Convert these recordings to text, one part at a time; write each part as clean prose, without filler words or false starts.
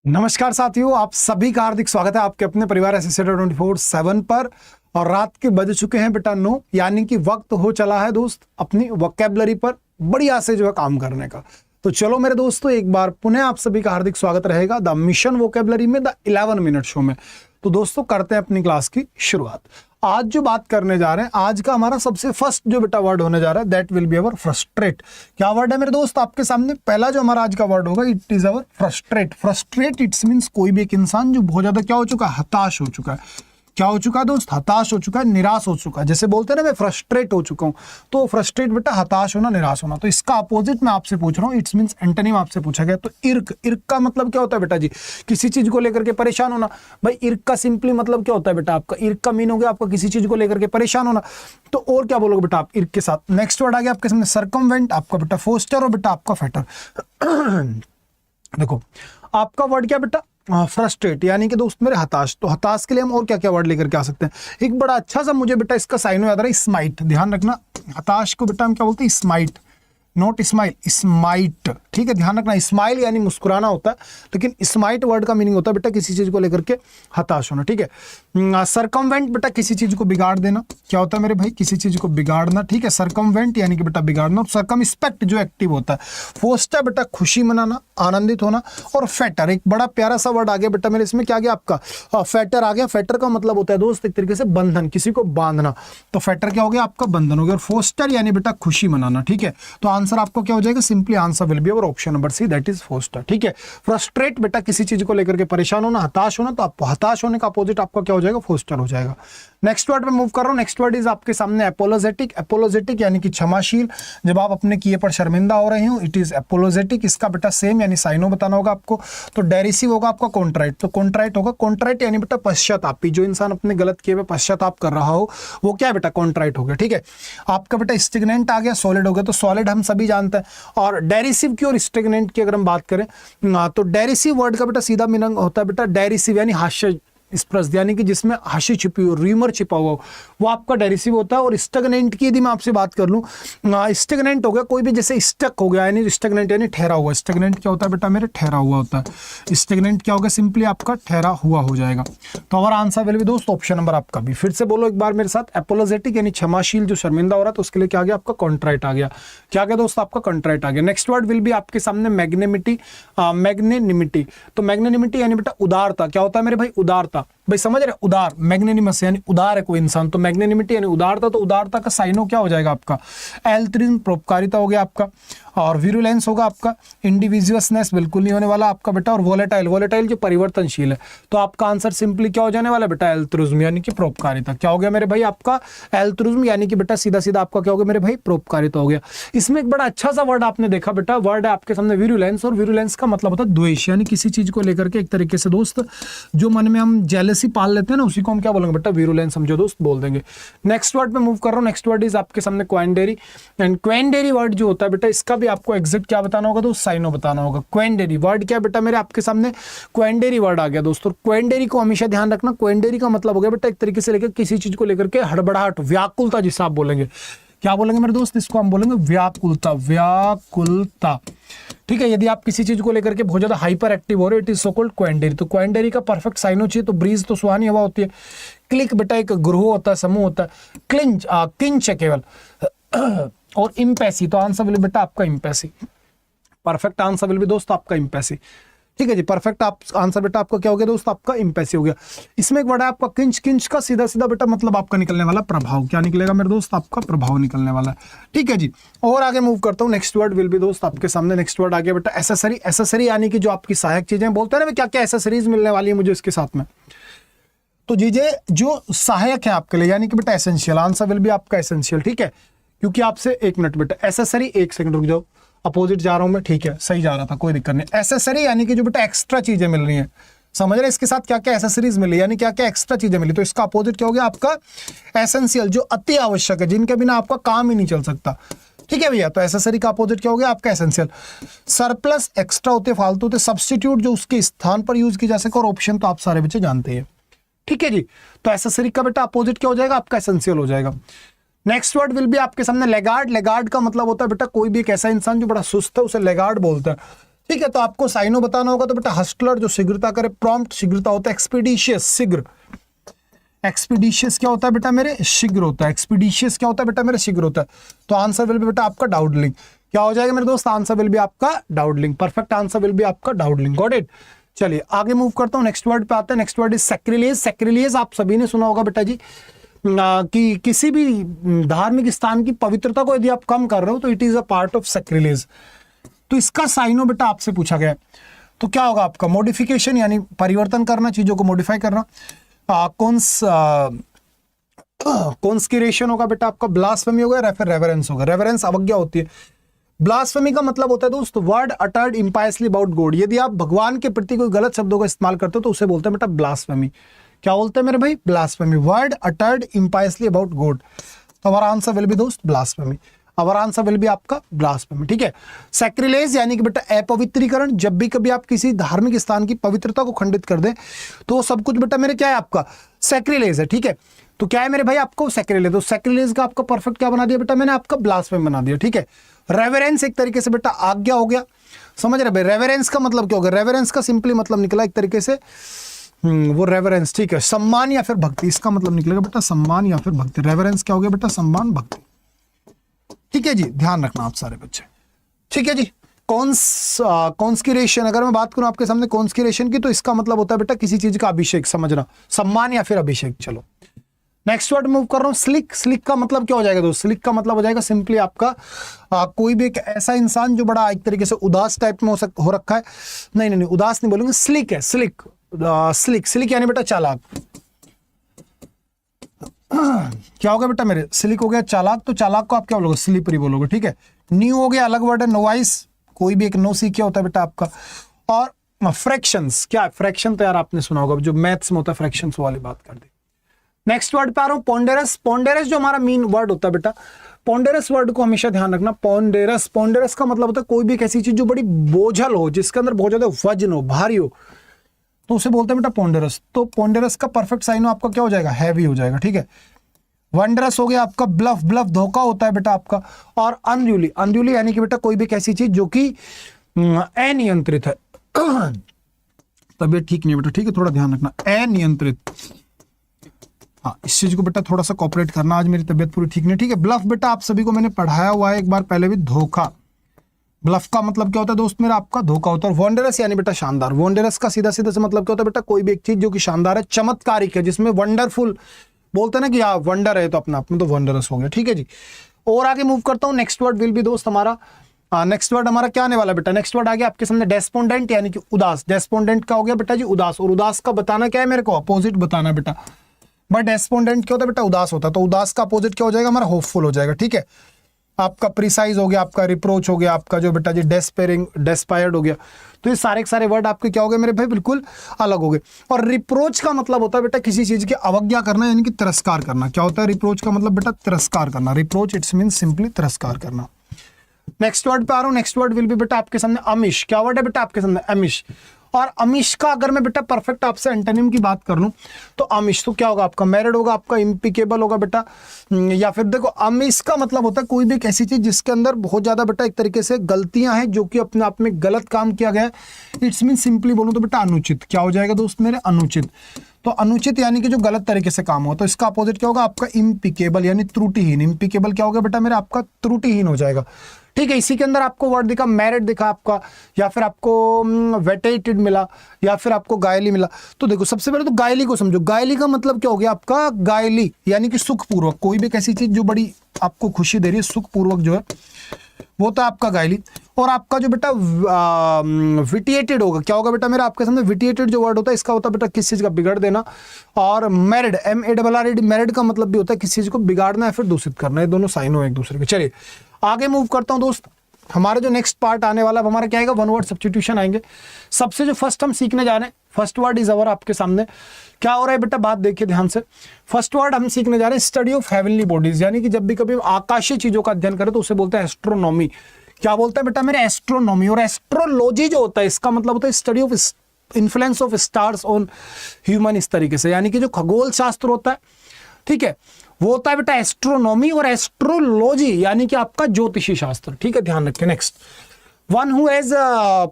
नमस्कार साथियों, आप सभी का हार्दिक स्वागत है आपके अपने परिवार एसोसिएटेड 24/7 पर। और रात के बज चुके हैं बेटा 9, यानी कि वक्त हो चला है दोस्त अपनी वोकैबुलरी पर बढ़िया से जो है काम करने का। तो चलो मेरे दोस्तों, एक बार पुनः आप सभी का हार्दिक स्वागत रहेगा द मिशन वोकैबुलरी में, द 11 मिनट शो में। तो दोस्तों करते हैं अपनी क्लास की शुरुआत। आज जो बात करने जा रहे हैं, आज का हमारा सबसे फर्स्ट जो बेटा वर्ड होने जा रहा है, that will be our frustrate. क्या वर्ड है मेरे दोस्त आपके सामने? पहला जो हमारा आज का वर्ड होगा, it is our frustrate. Frustrate it's means कोई भी एक इंसान जो बहुत ज्यादा क्या हो चुका है, हताश हो चुका है। क्या हो चुका है दोस्त? हताश हो चुका है, निराश हो चुका है। जैसे बोलते हैं ना, मैं फ्रस्ट्रेट हो चुका हूं, तो फ्रस्ट्रेट बेटा हताश होना, निराश होना। तो इसका अपोजिट मैं आपसे पूछ रहा हूं, इट्स मींस एंटोनिम आपसे पूछा गया। तो इर्क, इर्क का मतलब क्या होता है बेटा जी? किसी चीज को लेकर के परेशान होना। भाई इर्क का सिंपली मतलब क्या होता है बेटा आपका? इर्क का मीन हो गया आपका किसी चीज को लेकर के परेशान होना। तो और क्या बोलोगे बेटा आप इर्क के साथ? नेक्स्ट वर्ड आ गया आपके सामने सरकमवेंट, आपका बेटा फोस्टर और बेटा आपका फेटर। देखो आपका वर्ड क्या बेटा? फ्रस्ट्रेट, यानी कि दोस्त मेरे हताश। तो हताश के लिए हम और क्या क्या वर्ड लेकर के आ सकते हैं? एक बड़ा अच्छा सा मुझे बेटा इसका साइनो याद आ रहा है, स्माइट। ध्यान रखना, हताश को बेटा हम क्या बोलते हैं? Smite, not smile, smite. ठीक है, ध्यान रखना, स्माइल यानी मुस्कुराना होता है, लेकिन स्माइट वर्ड का मीनिंग होता है बेटा किसी चीज को लेकर के हताश होना। ठीक है, सरकमवेंट बेटा किसी चीज को बिगाड़ देना। क्या होता है मेरे भाई? किसी चीज को बिगाड़ना। ठीक है, सरकमवेंट यानी कि बेटा बिगाड़ना। और सरकमस्पेक्ट जो एक्टिव होता है। फोस्टर बेटा खुशी मनाना, आनंदित होना। और फेटर, एक बड़ा प्यारा सा वर्ड आ गया बेटा मेरे इसमें, क्या आ गया आपका? फेटर आ गया। फेटर का मतलब होता है दोस्त एक तरीके से बंधन, किसी को बांधना। तो फेटर क्या हो गया आपका? बंधन हो गया। और फोस्टर यानी बेटा खुशी मनाना। ठीक है, तो आंसर आपको क्या हो जाएगा? Simply answer will be our option number C, that is foster. ठीक है, फ्रस्ट्रेट बेटा किसी चीज को लेकर के परेशान होना, हताश होना। तो आप हताश होने का अपोजिट आपका क्या हो जाएगा? फोस्टर हो जाएगा। नेक्स्ट वर्ड पे मूव कर रहा हूं। नेक्स्ट वर्ड इज आपके सामने एपोलोजेटिक। एपोलोजेटिक यानी कि क्षमाशील। जब आप अपने किए पर शर्मिंदा हो रहे हो, इट इज एपोलोजेटिक। इसका बेटा सेम यानी साइनो बताना होगा आपको। तो डेरिसिव होगा आपका कॉन्ट्राइट। तो कॉन्ट्राइट होगा, कॉन्ट्राइट यानी बेटा पश्चातापी। जो इंसान अपने गलत किए पे पश्चाताप कर रहा हो, वो क्या बेटा? कॉन्ट्राइट हो गया। ठीक है, आपका बेटा स्टिग्नेंट आ गया, सॉलिड हो गया। तो सॉलिड हम सभी जानते हैं। और डेरिसिव की और स्टिग्नेंट की अगर हम बात करें, तो डेरिसिव वर्ड का बेटा सीधा मीनिंग होता है बेटा डेरिसिव यानी हास्य स्प्रस्त, यानी कि जिसमें हास्य छिपी हो, र्यूमर छिपा हुआ हो, वो आपका डेरिसिव होता है। और स्टगनेंट की यदि मैं आपसे बात कर लूं, स्टगनेंट हो गया कोई भी, जैसे स्टक हो गया, यानी स्टगनेंट यानी ठहरा हुआ। स्टगनेंट क्या होता है बेटा मेरे? ठहरा हुआ होता है। स्टगनेंट क्या होगा? सिंपली आपका ठहरा हुआ हो जाएगा। तो हमारा आंसर विल बी दोस्त ऑप्शन नंबर आपका भी। फिर से बोलो एक बार मेरे साथ, एपोलोजेटिक यानी क्षमाशील, जो शर्मिंदा हो रहा है, तो उसके लिए क्या आ गया आपका? कॉन्ट्राइट आ गया। क्या आ गया दोस्त? आपका कॉन्ट्राइट आ गया। नेक्स्ट वर्ड विल बी आपके सामने मैग्नेमिटी, मैग्नेनिमिटी। तो मैग्नेनिमिटी यानी बेटा उदारता। क्या होता है मेरे भाई? उदारता। भाई समझ रहे? उदार, मैग्नेनिमस यानी उदार है कोई इंसान, तो मैग्नेनिमिटी यानी उदारता। तो उदारता का साइनो क्या हो जाएगा आपका? एल्ट्रिज्म, परोपकारिता हो गया आपका। और विरुलेंस होगा आपका, इंडिविजुअसनेस बिल्कुल नहीं होने वाला आपका बेटा। और वोलेटाइल, वोलेटाइल जो परिवर्तनशील है। तो आपका आंसर सिंपली क्या हो जाने वाला बेटा? एल्ट्रिज्म यानी कि परोपकारिता। क्या हो गया मेरे भाई आपका? एल्ट्रिज्म यानी कि बेटा सीधा सीधा आपका क्या हो गया मेरे भाई? परोपकारिता हो गया। इसमें एक बड़ा अच्छा सा वर्ड आपने देखा बेटा, वर्ड है आपके सामने विरुलेंस। और विरुलेंस का मतलब होता है द्वेष, यानी किसी चीज को लेकर के एक तरीके से दोस्त जो मन में हम जेलसी पाल लेते हैं ना, उसी को हम क्या बोलेंगे बेटा? विरुलेंस समझो दोस्त, बोल देंगे। नेक्स्ट वर्ड पे मूव कर रहा हूं। नेक्स्ट वर्ड इज आपके सामने क्वेंडेरी। एंड क्वेंडेरी वर्ड जो होता है बेटा, इसका भी आपको एग्जैक्ट क्या बताना होगा? तो साइनो बताना होगा। क्वेंडेरी वर्ड क्या बेटा मेरे आपके सामने? क्वेंडेरी वर्ड आ गया दोस्तों। क्वेंडेरी को हमेशा ध्यान रखना, क्वेंडेरी का मतलब हो गया बेटा एक तरीके से लेकर किसी चीज को लेकर के हड़बड़ाहट, व्याकुलता, जिसे आप बोलेंगे। क्या बोलेंगे मेरे दोस्त? इसको हम बोलेंगे व्याकुलता, व्याकुलता। ठीक है, यदि आप किसी चीज को लेकर के बहुत ज्यादा हाइपर एक्टिव हो रहे, इट इज सो कॉल्ड क्वेंडेरी। तो क्वेंडेरी का परफेक्ट साइनो चाहिए, तो ब्रीज तो सुहानी हवा होती है। क्लिक बेटा एक ग्रोह होता है, समूह होता है। क्लिंच, किंच है केवल। और इम्पेसी, तो आंसर विल बेटा आपका इम्पेसी। परफेक्ट आंसर विल भी दोस्त आपका इम्पेसी। ठीक है जी, परफेक्ट आप आंसर बेटा आपका क्या हो गया दोस्त? आपका इम्पेसी हो गया। इसमें एक वर्ड है आपका किंच। किंच का सीधा सीधा बेटा मतलब आपका निकलने वाला प्रभाव। क्या निकलेगा मेरे दोस्त? आपका प्रभाव निकलने वाला है। ठीक है जी, और आगे मूव करता हूं। नेक्स्ट वर्ड विल बी दोस्त आपके सामने, नेक्स्ट वर्ड आ गया बेटा एसेसरी। एसेसरी यानी कि जो आपकी सहायक चीजें, बोलते हैं ना क्या क्या एसेसरीज मिलने वाली है मुझे इसके साथ में। तो चीजें जो सहायक है आपके लिए, यानी कि बेटा एसेंशियल। आंसर विल बी आपका एसेंशियल। ठीक है, क्योंकि आपसे एक मिनट बेटा, एसेसरी, एक सेकंड रुक जाओ, अपोजिट जा रहा हूं मैं। ठीक है, सही जा रहा था, कोई दिक्कत नहीं। एसेसरी यानी कि जो बेटा एक्स्ट्रा चीजें मिल रही हैं, समझ रहे? इसके साथ क्या क्या एसेसरीज मिली, यानी क्या क्या एक्स्ट्रा चीजें मिली। तो इसका अपोजिट क्या हो गया आपका? एसेंशियल, जो अति आवश्यक है, जिनके बिना आपका काम ही नहीं चल सकता। ठीक है भैया, तो एसेसरी का अपोजिट क्या हो गया आपका? एसेंशियल। सरप्लस, एक्स्ट्रा होते, फालतू होते। सब्स्टिट्यूट, जो उसके स्थान पर यूज की जा सके। और ऑप्शन तो आप सारे बच्चे जानते हैं। ठीक है जी, तो एसेसरी का बेटा अपोजिट क्या हो जाएगा आपका? एसेंशियल हो जाएगा। नेक्स्ट वर्ड विल बी आपके सामने लेगार्ड। लेगार्ड का मतलब होता है बेटा कोई भी एक ऐसा इंसान जो बड़ा सुस्त है, उसे लेगार्ड बोलता है। ठीक है, तो आपको साइनो बताना होगा। तो बेटा हस्टलर जो शीघ्रता करे, प्रॉम्प्ट शीघ्रता होता है, एक्सपीडिशियस शीघ्र, एक्सपीडिशियस क्या होता है बेटा मेरे, शीघ्र होता है। एक्सपीडिशियस क्या होता है बेटा मेरे, शीघ्र होता है। तो आंसर विल बी बेटा आपका डाउडलिंग। क्या हो जाएगा मेरे दोस्त, आंसर विल बी आपका डाउडलिंग। परफेक्ट आंसर विल बी आपका डाउडलिंग। Got it. चलिए आगे मूव करता हूं, नेक्स्ट वर्ड पे आते हैं। Next word is sacrilege. Sacrilege आप सभी ने सुना होगा बेटा जी कि किसी भी धार्मिक स्थान की पवित्रता को यदि आप कम कर रहे हो तो it is a part of sacrilege. तो इसका साइनो बेटा आपसे पूछा गया है, तो क्या होगा आपका, मॉडिफिकेशन यानी परिवर्तन करना, चीजों को मॉडिफाई करना। कॉन्स्पिरेशन होगा बेटा आपका, ब्लास्फेमी होगा या फिर रेवरेंस होगा। रेवरेंस अवज्ञा होती है। ब्लास्फेमी का मतलब होता है दोस्त word uttered impiously about God. यदि आप भगवान के प्रति कोई गलत शब्दों का इस्तेमाल करते हो तो उसे बोलते हैं बेटा ब्लास्फेमी। क्या बोलते हैं मेरे भाई, blasphemy. Word uttered impiously about God. तो हमारा आंसर विल बी दोस्त ब्लास्फेमी। हमारा आंसर विल बी आपका ब्लास्फेमी। ठीक है। सैक्रिलेज यानी कि बेटा अपवित्रीकरण। जब भी कभी आप किसी धार्मिक स्थान की पवित्रता को खंडित कर दें तो सब कुछ बेटा मेरे क्या है आपका, सैक्रिलेज है। ठीक है, तो क्या है मेरे भाई आपको सैक्रिलेज। तो सैक्रिलेज का आपका परफेक्ट क्या बना दिया बेटा मैंने, आपका ब्लास्फेमी बना दिया। ठीक है। रेवरेंस एक तरीके से बेटा आज्ञा हो गया, समझ रहे भाई। रेवरेंस का मतलब क्या होगा, रेवरेंस का सिंपली मतलब निकला एक तरीके से वो रेवरेंस। ठीक है, सम्मान या फिर भक्ति, इसका मतलब निकलेगा बेटा सम्मान या फिर भक्ति। रेवरेंस क्या हो गया बेटा, सम्मान भक्ति। ठीक है जी, ध्यान रखना आप सारे बच्चे। ठीक है जी। कॉन्स्पिरेशन, अगर मैं बात करूं आपके सामने कॉन्स्पिरेशन की, तो इसका मतलब होता है बेटा किसी चीज का अभिषेक, समझना, सम्मान या फिर अभिषेक। चलो नेक्स्ट वर्ड मूव कर रहा हूं, स्लिक। स्लिक का मतलब क्या हो जाएगा दोस्त, स्लिक का मतलब हो जाएगा सिंपली आपका कोई भी एक ऐसा इंसान जो बड़ा एक तरीके से उदास टाइप में हो रखा है। नहीं नहीं नहीं, उदास नहीं बोलूंगे, स्लिक है। स्लिक स्लिक स्लिक यानी बेटा चालाक। क्या हो गया बेटा मेरे, स्लिक हो गया चालाक। तो चालाक को आप क्या बोलोगे, स्लिपरी बोलोगे। ठीक है। न्यू हो गया, अलग वर्ड है, नोवाइस। कोई भी एक नो सी क्या होता है बेटा आपका। और फ्रैक्शंस, क्या है फ्रैक्शन, तो यार आपने सुना होगा जो मैथ्स में होता है, फ्रैक्शंस वाली बात कर दी। नेक्स्ट वर्ड पे आ रहा हूं, पॉन्डेरस। पॉन्डेरस जो हमारा मेन वर्ड होता है बेटा, पॉन्डेरस वर्ड को हमेशा ध्यान रखना। पॉन्डेरस, पॉन्डेरस का मतलब होता है कोई भी एक ऐसी चीज जो बड़ी बोझल हो, जिसके अंदर बहुत ज्यादा वजन हो, भारी हो, तो उसे बोलते हैं बेटा पॉन्डेरस। तो पॉन्डेरस का परफेक्ट साइन आपका क्या हो जाएगा, हैवी हो जाएगा। ठीक है। वंडरस हो गया आपका ब्लफ। ब्लफ धोखा होता है बेटा आपका। और अनड्यूली, अनड्यूली यानी कि बेटा कोई भी एक ऐसी चीज जो कि अनियंत्रित है। तबीयत ठीक नहीं बेटा, ठीक है, थोड़ा ध्यान रखना, अनियंत्रित। हाँ, इस चीज को बेटा थोड़ा सा कॉपरेट करना, आज मेरी तबीयत पूरी ठीक नहीं। ठीक है। ब्लफ बेटा आप सभी को मैंने पढ़ाया हुआ है एक बार पहले भी, धोखा। ब्लफ का मतलब क्या होता है दोस्त मेरा, आपका धोखा होता है। वंडरस यानी बेटा शानदार। वंडरस का सीधा सीधा से मतलब क्या होता है बेटा, कोई भी एक चीज जो कि शानदार है, चमत्कारिक है, जिसमें वंडरफुल बोलते हैं ना कि हाँ वंडर है, तो अपना आप में तो वंडरस हो गया। ठीक है जी। और आगे मूव करता हूं, नेक्स्ट वर्ड विल बी दोस्त हमारा, नेक्स्ट वर्ड हमारा क्या आने वाला बेटा, नेक्स्ट वर्ड आ गया आपके सामने डेस्पोंडेंट यानी कि उदास। डेस्पोंडेंट का हो गया बेटा जी उदास। और उदास का बताना क्या है मेरे को, अपोजिट बताना बेटा। बट डेस्पोंडेंट क्या होता है बेटा, उदास होता है। तो उदास का अपोजिट क्या हो जाएगा हमारा, होपफुल हो जाएगा। ठीक है। आपका प्रिसाइज हो गया, आपका रिप्रोच हो गया, आपका जो बेटा जी डेस्पेरिंग, डेस्पायर्ड हो गया। तो ये सारे के सारे वर्ड आपके क्या हो गए मेरे भाई, बिल्कुल अलग हो गए। और रिप्रोच का मतलब होता है बेटा किसी चीज की अवज्ञा करना यानी कि तिरस्कार करना। क्या होता है रिप्रोच का मतलब बेटा, तिरस्कार करना। रिप्रोच इट्स मीन सिंपली तिरस्कार करना। नेक्स्ट वर्ड पे आ रहा हूं, नेक्स्ट वर्ड विल बी बेटा आपके सामने अमिश। क्या वर्ड है बेटा आपके सामने, अमिश। और अमिश का अगर मैं बेटा परफेक्ट आपसे एंटोनिम की बात कर लूं तो अमिश तो क्या होगा आपका, मैरिड होगा, आपका इम्पिकेबल होगा बेटा। या फिर देखो अमिश का मतलब होता है कोई भी एक ऐसी चीज जिसके अंदर बहुत ज्यादा बेटा एक तरीके से गलतियां हैं, जो कि अपने आप में गलत काम किया गया है। इट्स मीन सिंपली बोलूं तो बेटा अनुचित। क्या हो जाएगा दोस्त मेरे, अनुचित। तो अनुचित यानी कि जो गलत तरीके से काम हो, तो इसका अपोजिट क्या होगा आपका, इम्पिकेबल यानी त्रुटिहीन। इम्पिकेबल क्या होगा बेटा मेरा, आपका त्रुटिहीन हो जाएगा। ठीक है। इसी के अंदर आपको वर्ड दिखा मैरिड दिखा आपका, या फिर आपको वेटेटेड मिला, या फिर आपको गायली मिला। तो देखो सबसे पहले तो गायली को समझो। गायली का मतलब क्या हो गया आपका, गायली यानी कि सुखपूर्वक। कोई भी ऐसी चीज जो बड़ी आपको खुशी दे रही है, सुखपूर्वक जो है वो तो आपका गायली। और आपका जो बेटा विटिएटेड होगा, क्या होगा बेटा मेरा आपके सामने, विटिएटेड जो वर्ड होता है इसका होता है बेटा किस चीज का बिगाड़ देना। और मैरिड, MARRED, मैरिड का मतलब भी होता है किसी चीज को बिगाड़ना या फिर दूषित करना। ये दोनों साइन हो एक दूसरे के। चलिए आगे मूव करता हूं दोस्त। हमारा जो नेक्स्ट पार्ट आने वाला है हमारा क्या आएगा, वन वर्ड सब्स्टिट्यूशन आएंगे। सबसे जो फर्स्ट हम सीखने जा रहे हैं, फर्स्ट वर्ड इज अवर आपके सामने। क्या हो रहा है बेटा, बात देखिए ध्यान से। फर्स्ट वर्ड हम सीखने जा रहे हैं स्टडी ऑफ हेवनली बॉडीज, यानी कि जब भी कभी आकाशीय चीजों का अध्ययन करें तो उसे बोलते हैं एस्ट्रोनॉमी। क्या बोलते हैं बेटा मेरे, एस्ट्रोनॉमी। और एस्ट्रोलॉजी जो होता है इसका मतलब होता है study of influence of stars on human, इस तरीके से। यानी कि जो खगोल शास्त्र होता है, ठीक है, वो होता है बेटा एस्ट्रोनॉमी। और एस्ट्रोलॉजी यानी कि आपका ज्योतिषी शास्त्र। ठीक है, ध्यान रखें। Next one who has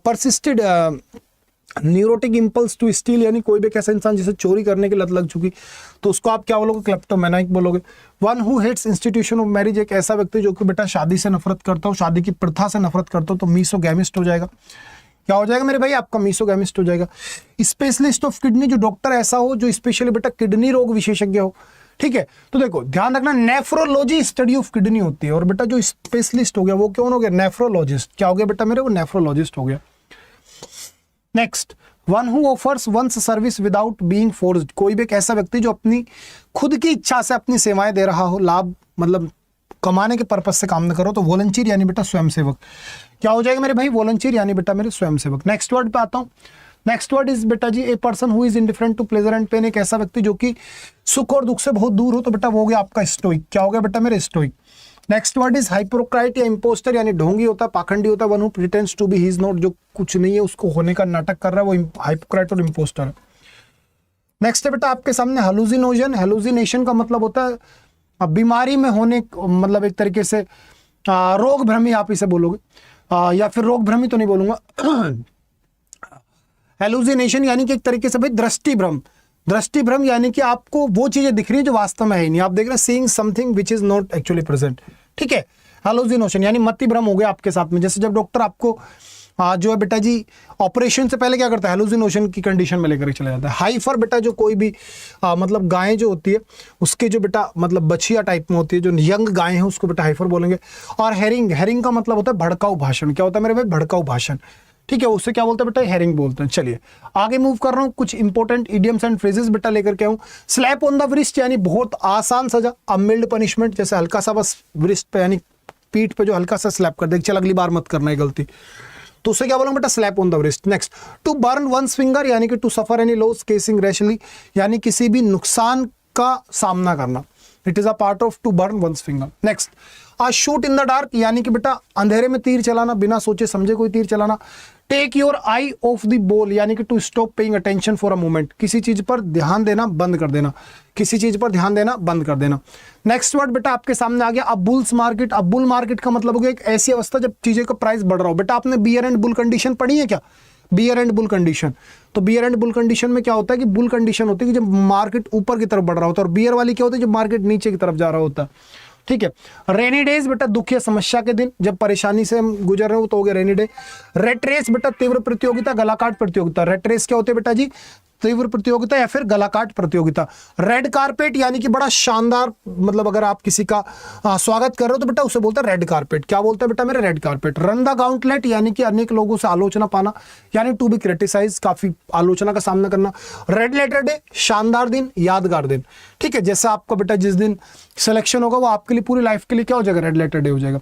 persisted neurotic impulse to steal, यानी कोई भी एक ऐसा इंसान जिसे चोरी करने की लत लग चुकी, तो उसको आप क्या बोलोगे? क्लेप्टोमैनिक बोलोगे। One who hates institution of marriage, एक ऐसा व्यक्ति जो कि बेटा शादी से नफरत करता हो, शादी की प्रथा से नफरत करता हो, तो मीसोगैमिस्ट हो जाएगा। क्या हो जाएगा मेरे भाई? आपका मीसोगैमिस्ट हो जाएगा। स्पेशलिस्ट ऑफ किडनी, जो डॉक्टर ऐसा हो जो स्पेशली बेटा किडनी रोग विशेषज्ञ हो, ठीक है। तो देखो ध्यान रखना, नेफ्रोलॉजी स्टडी ऑफ किडनी होती है, और बेटा जो स्पेशलिस्ट हो गया वो कौन हो गया? नेफ्रोलॉजिस्ट। क्या हो गया बेटा मेरे? वो नेफ्रोलॉजिस्ट हो गया। Next, one who offers one's service without being forced, कोई भी एक ऐसा व्यक्ति जो अपनी खुद की इच्छा से अपनी सेवाएं दे रहा हो, लाभ मतलब कमाने के पर्पज से काम न करो, तो वॉलंटियर यानी बेटा स्वयंसेवक। क्या हो जाएगा मेरे भाई? वॉलंटियर यानी बेटा मेरे स्वयंसेवक। नेक्स्ट वर्ड पे आता हूं। नेक्स्ट वर्ड इज बेटा जी a person who is indifferent to pleasure and pain, एक ऐसा व्यक्ति जो कि सुख और दुख से बहुत दूर हो, तो बेटा वो हो गया आपका स्टोइक। क्या हो गया बेटा मेरे? Stoic. Next word is hypocrite या इंपोस्टर, यानी ढोंगी होता है, पाखंडी होता है। One who pretends to be he is not, जो कुछ नहीं है उसको होने का नाटक कर रहा है, वो हाइपोक्राइट और इंपोस्टर है। नेक्स्ट है बेटा आपके सामने हेलुसिनोजन। हेलुसिनेशन का मतलब होता है बीमारी में होने, मतलब एक तरीके से रोग भ्रमी आप इसे बोलोगे, या फिर रोग भ्रमी तो नहीं बोलूंगा। हेलुसिनेशन यानी कि एक तरीके से भाई दृष्टि भ्रम। दृष्टि भ्रम यानी कि आपको वो चीजें दिख रही है जो वास्तव में है ही नहीं, आप देख रहे हैं seeing something which is not actually present, ठीक है। हेलुसिनेशन यानी मति भ्रम हो गया आपके साथ में। जैसे जब डॉक्टर आपको जो है बेटा जी ऑपरेशन से पहले क्या करता है? हेलुसिनेशन की कंडीशन में लेकर चला जाता है। हाइफर बेटा जो कोई भी मतलब गायें जो होती है उसके जो बेटा मतलब बछिया टाइप में होती है, जो यंग गायें हैं उसको बेटा हाइफर बोलेंगे। और हेरिंग, हेरिंग का मतलब होता है भड़काऊ भाषण। क्या होता है मेरे भाई? भड़काऊ भाषण, ठीक है। उससे क्या बोलते हैं बेटा? हेरिंग बोलते हैं। चलिए आगे मूव कर रहा हूँ, कुछ इंपॉर्टेंट इडियम्स एंड फ्रेजेस बेटा लेकर के आऊँ। स्लैप ऑन द व्रिस्ट यानी बहुत आसान सजा, अ मिल्ड पनिशमेंट, जैसे हल्का सा बस व्रिस्ट पे यानी पीठ पे जो हल्का सा स्लैप कर दे, चल अगली बार मत करना है गलती, तो उससे क्या बोलूंगा बेटा? Slap on the wrist. Next, to burn one's finger यानी कि to suffer any loss causing rashly, यानी किसी भी नुकसान का सामना करना। It is a part of to burn one's finger. Next, a shoot in the dark यानी कि बेटा अंधेरे में तीर चलाना, बिना सोचे समझे कोई तीर चलाना। Take your eye off the ball यानी कि to stop paying attention for a moment, किसी चीज पर ध्यान देना बंद कर देना, किसी चीज पर ध्यान देना बंद कर देना। नेक्स्ट वर्ड बेटा आपके सामने आ गया अब बुल्स मार्केट। अब बुल मार्केट का मतलब हो गया एक ऐसी अवस्था जब चीजें का प्राइस बढ़ रहा हो। बेटा आपने बियर एंड बुल कंडीशन पढ़ी है क्या? बियर एंड बुल कंडीशन, तो बियर एंड बुल कंडीशन में क्या होता है कि बुल कंडीशन होती है कि जब मार्केट ऊपर की तरफ बढ़ रहा होता है, और बियर वाली क्या होती है जब मार्केट नीचे की तरफ जा रहा होता है, ठीक है। रेनी डेज बेटा दुख या समस्या के दिन, जब परेशानी से हम गुजर रहे हो तो हो गया रेनी डे। रेट रेस बेटा तीव्र प्रतियोगिता, गलाकाट प्रतियोगिता। रेट रेस क्या होते हैं बेटा जी? तीव्र प्रतियोगिता या फिर गलाकाट प्रतियोगिता। रेड कारपेट यानी कि बड़ा शानदार, मतलब अगर आप किसी का स्वागत कर रहे हो तो बेटा उसे बोलते हैं रेड कारपेट। क्या बोलते हैं बेटा मेरे? Red carpet. Run the gauntlet यानी कि अनेक लोगों से आलोचना पाना, यानी टू बी क्रिटिसाइज, काफी आलोचना का सामना करना। रेड लेटर डे, शानदार दिन, यादगार दिन, ठीक है। जैसे आपका बेटा जिस दिन सिलेक्शन होगा वो आपके लिए पूरी लाइफ के लिए क्या हो जाएगा? रेड लेटर डे हो जाएगा।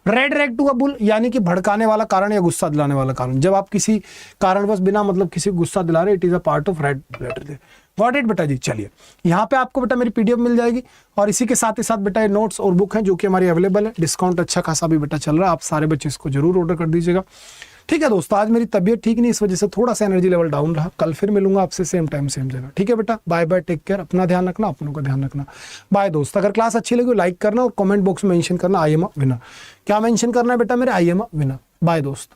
रेड रेग टू अ बुल यानी कि भड़काने वाला कारण या गुस्सा दिलाने वाला कारण, जब आप किसी कारणवश बिना मतलब किसी गुस्सा दिला रहे, it is a part of red letter day. Got it बेटा जी। चलिए यहाँ पे आपको बेटा मेरी पीडीएफ मिल जाएगी, और इसी के साथ ही साथ बेटा ये नोट्स और बुक हैं जो कि हमारी अवेलेबल है। डिस्काउंट अच्छा खासा भी बेटा चल रहा है, आप सारे बच्चे इसको जरूर ऑर्डर कर दीजिएगा, ठीक है दोस्तों। आज मेरी तबीयत ठीक नहीं, इस वजह से थोड़ा सा एनर्जी लेवल डाउन रहा। कल फिर मिलूंगा आपसे सेम टाइम सेम जगह, ठीक है बेटा। बाय बाय, टेक केयर, अपना ध्यान रखना, अपनों का ध्यान रखना। बाय दोस्त। अगर क्लास अच्छी लगी लाइक करना और कमेंट बॉक्स में मेंशन करना आई एम अ विनर। क्या मेंशन करना है बेटा मेरे? I am a winner. Bye दोस्त।